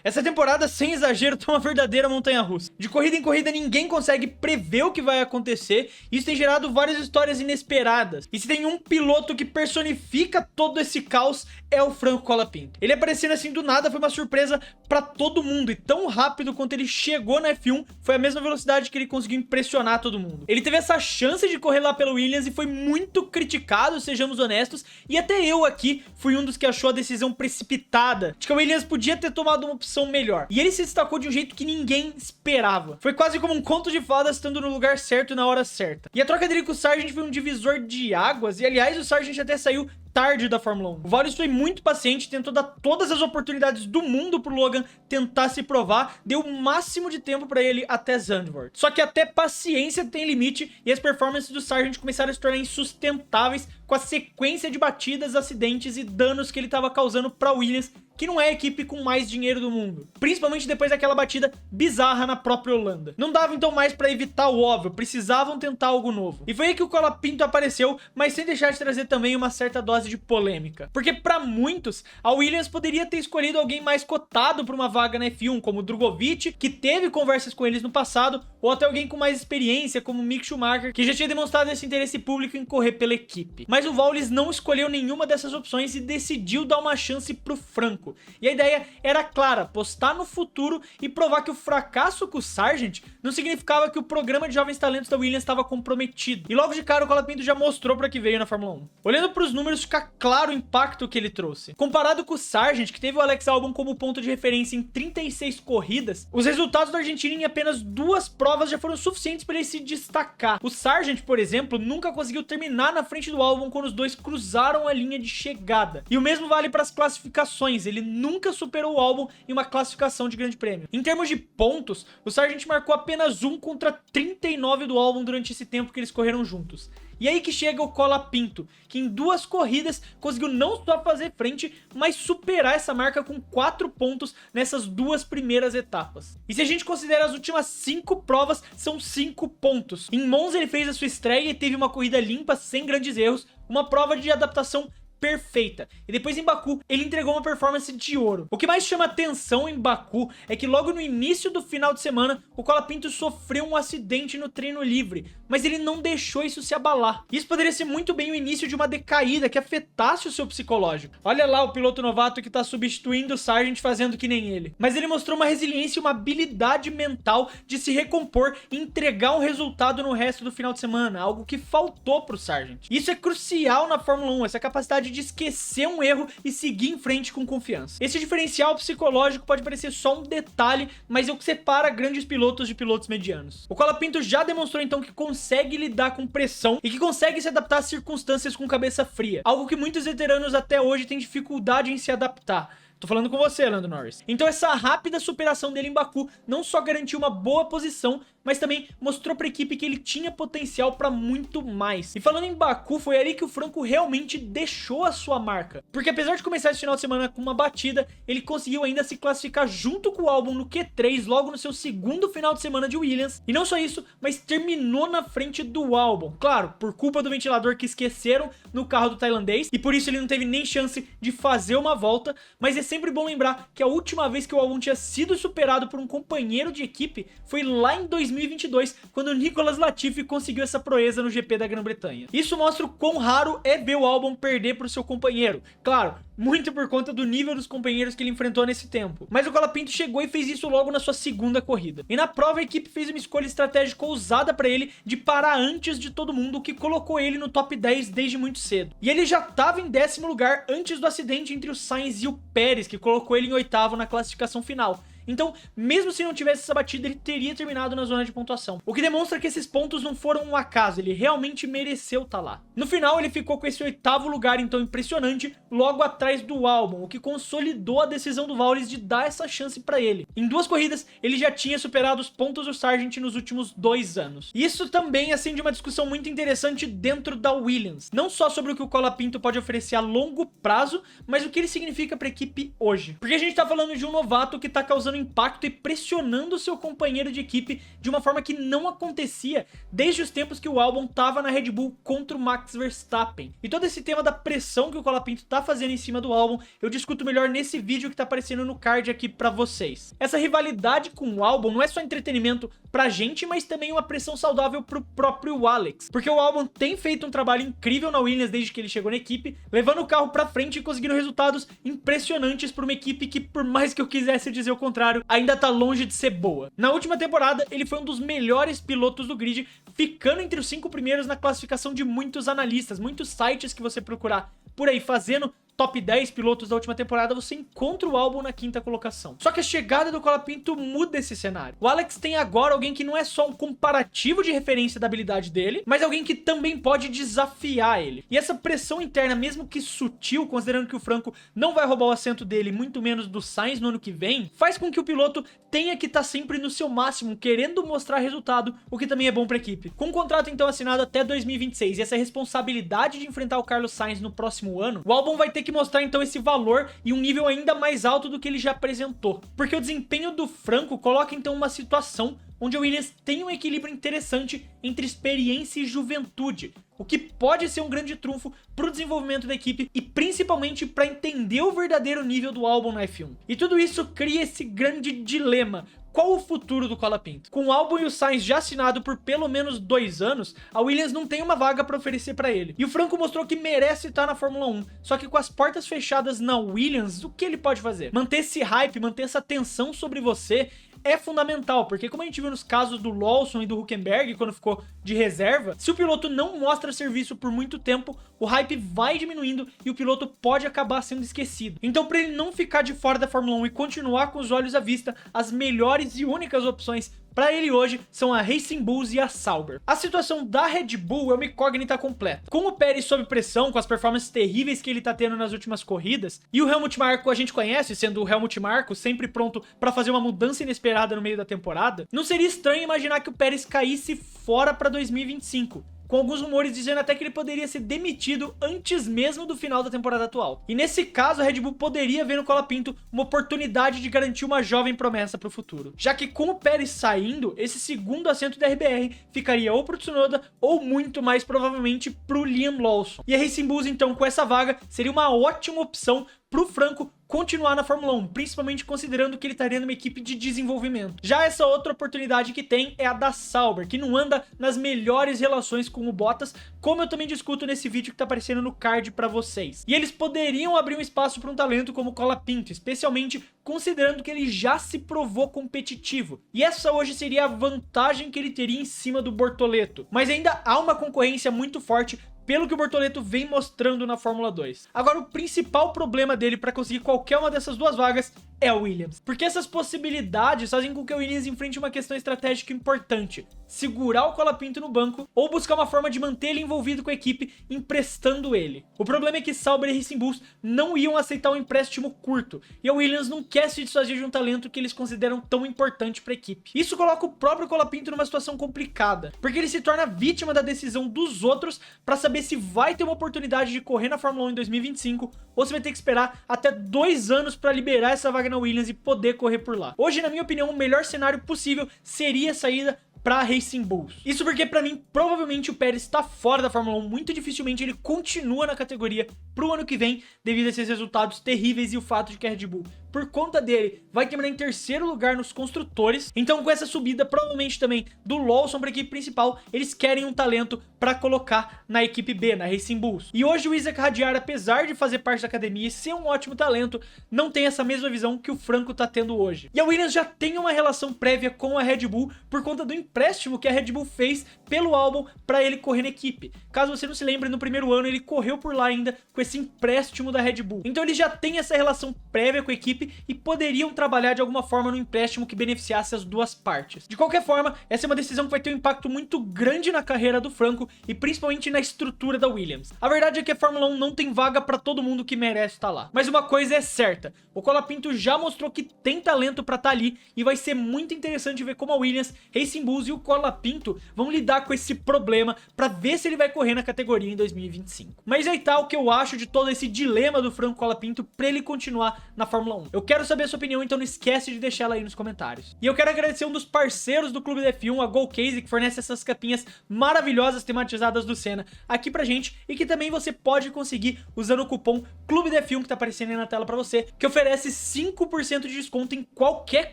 Essa temporada, sem exagero, tá uma verdadeira montanha-russa. De corrida em corrida, ninguém consegue prever o que vai acontecer. Isso tem gerado várias histórias inesperadas. E se tem um piloto que personifica todo esse caos, é o Franco Colapinto. Ele aparecendo assim do nada foi uma surpresa pra todo mundo. E tão rápido quanto ele chegou na F1, foi a mesma velocidade que ele conseguiu impressionar todo mundo. Ele teve essa chance de correr lá pelo Williams e foi muito criticado, sejamos honestos. E até eu aqui fui um dos que achou a decisão precipitada de que a Williams podia ter tomado uma opção melhor. E ele se destacou de um jeito que ninguém esperava. Foi quase como um conto de fadas estando no lugar certo na hora certa. E a troca dele com o Sargent foi um divisor de águas. E aliás, o Sargent até saiu tarde da Fórmula 1. O Vaulix foi muito paciente, tentou dar todas as oportunidades do mundo pro Logan tentar se provar, deu o máximo de tempo pra ele até Zandvoort. Só que até paciência tem limite e as performances do Sargent começaram a se tornar insustentáveis com a sequência de batidas, acidentes e danos que ele tava causando pra Williams, que não é a equipe com mais dinheiro do mundo. Principalmente depois daquela batida bizarra na própria Holanda. Não dava então mais pra evitar o óbvio, precisavam tentar algo novo. E foi aí que o Colapinto apareceu, mas sem deixar de trazer também uma certa dose de polêmica. Porque pra muitos, a Williams poderia ter escolhido alguém mais cotado pra uma vaga na F1, como o Drogovic, que teve conversas com eles no passado, ou até alguém com mais experiência, como o Mick Schumacher, que já tinha demonstrado esse interesse público em correr pela equipe. Mas o Vaulix não escolheu nenhuma dessas opções e decidiu dar uma chance pro Franco. E a ideia era clara, apostar no futuro e provar que o fracasso com o Sargent não significava que o programa de jovens talentos da Williams estava comprometido. E logo de cara o Colapinto já mostrou para que veio na Fórmula 1. Olhando para os números, fica claro o impacto que ele trouxe. Comparado com o Sargent, que teve o Alex Albon como ponto de referência em 36 corridas, os resultados do argentino em apenas 2 provas já foram suficientes para ele se destacar. O Sargent, por exemplo, nunca conseguiu terminar na frente do Albon quando os dois cruzaram a linha de chegada. E o mesmo vale para as classificações, ele nunca superou o Albon em uma classificação de grande prêmio. Em termos de pontos, o Sargent marcou apenas 1 contra 39 do Albon durante esse tempo que eles correram juntos. E aí que chega o Colapinto, que em 2 corridas conseguiu não só fazer frente, mas superar essa marca com 4 pontos nessas 2 primeiras etapas. E se a gente considera as últimas 5 provas, são 5 pontos. Em Monza ele fez a sua estreia e teve uma corrida limpa, sem grandes erros, uma prova de adaptação perfeita. E depois em Baku, ele entregou uma performance de ouro. O que mais chama atenção em Baku é que logo no início do final de semana, o Colapinto sofreu um acidente no treino livre, mas ele não deixou isso se abalar. Isso poderia ser muito bem o início de uma decaída que afetasse o seu psicológico. Olha lá o piloto novato que tá substituindo o Sargent fazendo que nem ele. Mas ele mostrou uma resiliência e uma habilidade mental de se recompor e entregar um resultado no resto do final de semana, algo que faltou pro Sargent. Isso é crucial na Fórmula 1, essa capacidade de esquecer um erro e seguir em frente com confiança. Esse diferencial psicológico pode parecer só um detalhe, mas é o que separa grandes pilotos de pilotos medianos. O Colapinto já demonstrou então que consegue lidar com pressão e que consegue se adaptar às circunstâncias com cabeça fria, algo que muitos veteranos até hoje têm dificuldade em se adaptar. Tô falando com você, Lando Norris. Então essa rápida superação dele em Baku não só garantiu uma boa posição, mas também mostrou pra equipe que ele tinha potencial pra muito mais. E falando em Baku, foi ali que o Franco realmente deixou a sua marca. Porque apesar de começar esse final de semana com uma batida, ele conseguiu ainda se classificar junto com o Albon no Q3, logo no seu segundo final de semana de Williams. E não só isso, mas terminou na frente do Albon. Claro, por culpa do ventilador que esqueceram no carro do tailandês, e por isso ele não teve nem chance de fazer uma volta, mas é sempre bom lembrar que a última vez que o Albon tinha sido superado por um companheiro de equipe foi lá em 2022, quando o Nicolas Latifi conseguiu essa proeza no GP da Grã-Bretanha. Isso mostra o quão raro é ver o Albon perder para o seu companheiro. Claro, muito por conta do nível dos companheiros que ele enfrentou nesse tempo. Mas o Colapinto chegou e fez isso logo na sua segunda corrida. E na prova a equipe fez uma escolha estratégica ousada para ele de parar antes de todo mundo, o que colocou ele no top 10 desde muito cedo. E ele já estava em 10º lugar antes do acidente entre o Sainz e o Pérez, que colocou ele em 8º na classificação final. Então, mesmo se não tivesse essa batida, ele teria terminado na zona de pontuação. O que demonstra que esses pontos não foram um acaso, ele realmente mereceu estar lá. No final, ele ficou com esse 8º lugar, então impressionante, logo atrás do Albon, o que consolidou a decisão do Vaulix de dar essa chance pra ele. Em 2 corridas, ele já tinha superado os pontos do Sargent nos últimos 2 anos. Isso também acende uma discussão muito interessante dentro da Williams. Não só sobre o que o Colapinto pode oferecer a longo prazo, mas o que ele significa pra equipe hoje. Porque a gente tá falando de um novato que tá causando causando impacto e pressionando seu companheiro de equipe de uma forma que não acontecia desde os tempos que o Albon tava na Red Bull contra o Max Verstappen. E todo esse tema da pressão que o Colapinto tá fazendo em cima do Albon, eu discuto melhor nesse vídeo que tá aparecendo no card aqui pra vocês. Essa rivalidade com o Albon não é só entretenimento pra gente, mas também uma pressão saudável pro próprio Alex, porque o Albon tem feito um trabalho incrível na Williams desde que ele chegou na equipe, levando o carro pra frente e conseguindo resultados impressionantes pra uma equipe que, por mais que eu quisesse dizer o contrário, ainda tá longe de ser boa. Na última temporada, ele foi um dos melhores pilotos do grid, ficando entre os 5 primeiros na classificação de muitos analistas, muitos sites que você procurar por aí fazendo top 10 pilotos da última temporada, você encontra o Albon na 5ª colocação. Só que a chegada do Colapinto muda esse cenário. O Alex tem agora alguém que não é só um comparativo de referência da habilidade dele, mas alguém que também pode desafiar ele. E essa pressão interna, mesmo que sutil, considerando que o Franco não vai roubar o assento dele, muito menos do Sainz no ano que vem, faz com que o piloto tenha que estar sempre no seu máximo, querendo mostrar resultado, o que também é bom para a equipe. Com um contrato então assinado até 2026 e essa responsabilidade de enfrentar o Carlos Sainz no próximo ano, o Albon vai ter que mostrar então esse valor e um nível ainda mais alto do que ele já apresentou. Porque o desempenho do Franco coloca então uma situação onde a Williams tem um equilíbrio interessante entre experiência e juventude, o que pode ser um grande trunfo para o desenvolvimento da equipe e principalmente para entender o verdadeiro nível do Albon na F1. E tudo isso cria esse grande dilema. Qual o futuro do Colapinto? Com o Albon e o Sainz já assinado por pelo menos 2 anos, a Williams não tem uma vaga para oferecer para ele. E o Franco mostrou que merece estar na Fórmula 1, só que com as portas fechadas na Williams, o que ele pode fazer? Manter esse hype, manter essa tensão sobre você é fundamental, porque como a gente viu nos casos do Lawson e do Hülkenberg, quando ficou de reserva, se o piloto não mostra serviço por muito tempo, o hype vai diminuindo e o piloto pode acabar sendo esquecido. Então, para ele não ficar de fora da Fórmula 1 e continuar com os olhos à vista, as melhores e únicas opções para ele hoje são a Racing Bulls e a Sauber. A situação da Red Bull é uma incógnita completa. Com o Pérez sob pressão, com as performances terríveis que ele tá tendo nas últimas corridas, e o Helmut Marko a gente conhece, sendo o Helmut Marko sempre pronto para fazer uma mudança inesperada no meio da temporada, não seria estranho imaginar que o Pérez caísse fora para 2025. Com alguns rumores dizendo até que ele poderia ser demitido antes mesmo do final da temporada atual. E nesse caso, a Red Bull poderia ver no Colapinto uma oportunidade de garantir uma jovem promessa para o futuro. Já que com o Pérez saindo, esse segundo assento da RBR ficaria ou pro Tsunoda ou muito mais provavelmente pro Liam Lawson. E a Racing Bulls então com essa vaga seria uma ótima opção pro Franco continuar na Fórmula 1, principalmente considerando que ele estaria numa equipe de desenvolvimento. Já essa outra oportunidade que tem é a da Sauber, que não anda nas melhores relações com o Bottas, como eu também discuto nesse vídeo que tá aparecendo no card pra vocês. E eles poderiam abrir um espaço para um talento como o Colapinto, especialmente considerando que ele já se provou competitivo. E essa hoje seria a vantagem que ele teria em cima do Bortoleto. Mas ainda há uma concorrência muito forte pelo que o Bortoleto vem mostrando na Fórmula 2. Agora, o principal problema dele para conseguir qualquer uma dessas duas vagas é o Williams. Porque essas possibilidades fazem com que o Williams enfrente uma questão estratégica importante: segurar o Colapinto no banco ou buscar uma forma de manter ele envolvido com a equipe, emprestando ele. O problema é que Sauber e Racing Bulls não iam aceitar um empréstimo curto, e a Williams não quer se desfazer de um talento que eles consideram tão importante para a equipe. Isso coloca o próprio Colapinto numa situação complicada, porque ele se torna vítima da decisão dos outros para saber se vai ter uma oportunidade de correr na Fórmula 1 em 2025 ou se vai ter que esperar até 2 anos para liberar essa vaga na Williams e poder correr por lá. Hoje, na minha opinião, o melhor cenário possível seria a saída para Racing Bulls. Isso porque, para mim, provavelmente o Pérez está fora da Fórmula 1, muito dificilmente ele continua na categoria pro ano que vem, devido a esses resultados terríveis e o fato de que a Red Bull, por conta dele, vai terminar em 3º lugar nos construtores. Então, com essa subida, provavelmente também do Lawson para a equipe principal, eles querem um talento para colocar na equipe B, na Racing Bulls. E hoje o Isack Hadjar, apesar de fazer parte da academia e ser um ótimo talento, não tem essa mesma visão que o Franco tá tendo hoje. E a Williams já tem uma relação prévia com a Red Bull por conta do empréstimo que a Red Bull fez pelo Albon para ele correr na equipe. Caso você não se lembre, no primeiro ano ele correu por lá ainda com esse empréstimo da Red Bull. Então ele já tem essa relação prévia com a equipe e poderiam trabalhar de alguma forma no empréstimo que beneficiasse as duas partes. De qualquer forma, essa é uma decisão que vai ter um impacto muito grande na carreira do Franco e principalmente na estrutura da Williams. A verdade é que a Fórmula 1 não tem vaga para todo mundo que merece estar lá. Mas uma coisa é certa, o Colapinto já mostrou que tem talento para estar ali e vai ser muito interessante ver como a Williams, Racing Bulls e o Colapinto vão lidar com esse problema para ver se ele vai correr na categoria em 2025. Mas aí tá o que eu acho de todo esse dilema do Franco Colapinto para ele continuar na Fórmula 1. Eu quero saber a sua opinião, então não esquece de deixar ela aí nos comentários. E eu quero agradecer um dos parceiros do Clube do F1, a GoCase, que fornece essas capinhas maravilhosas tematizadas do Senna aqui pra gente, e que também você pode conseguir usando o cupom Clube do F1 que tá aparecendo aí na tela pra você, que oferece 5% de desconto em qualquer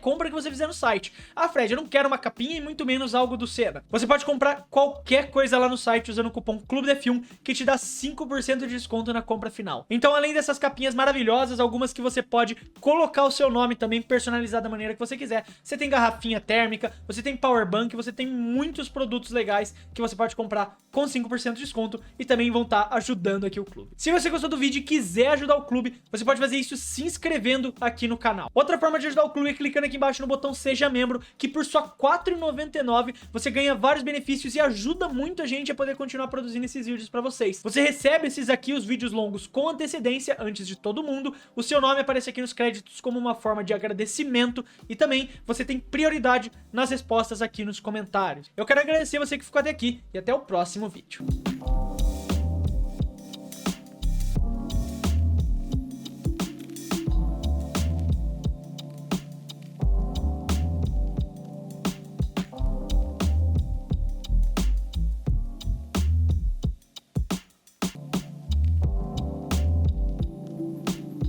compra que você fizer no site. Ah, Fred, eu não quero uma capinha e muito menos algo do Senna. Você pode comprar qualquer coisa lá no site usando o cupom Clube do F1, que te dá 5% de desconto na compra final. Então, além dessas capinhas maravilhosas, algumas que você pode colocar o seu nome também, personalizar da maneira que você quiser. Você tem garrafinha térmica, você tem power bank, você tem muitos produtos legais que você pode comprar com 5% de desconto e também vão estar ajudando aqui o clube. Se você gostou do vídeo e quiser ajudar o clube, você pode fazer isso se inscrevendo aqui no canal. Outra forma de ajudar o clube é clicando aqui embaixo no botão Seja Membro, que por só R$ 4,99 você ganha vários benefícios e ajuda muito a gente a poder continuar produzindo esses vídeos pra vocês. Você recebe esses aqui, os vídeos longos, com antecedência, antes de todo mundo. O seu nome aparece aqui nos créditos como uma forma de agradecimento e também você tem prioridade nas respostas aqui nos comentários. Eu quero agradecer você que ficou até aqui e até o próximo vídeo.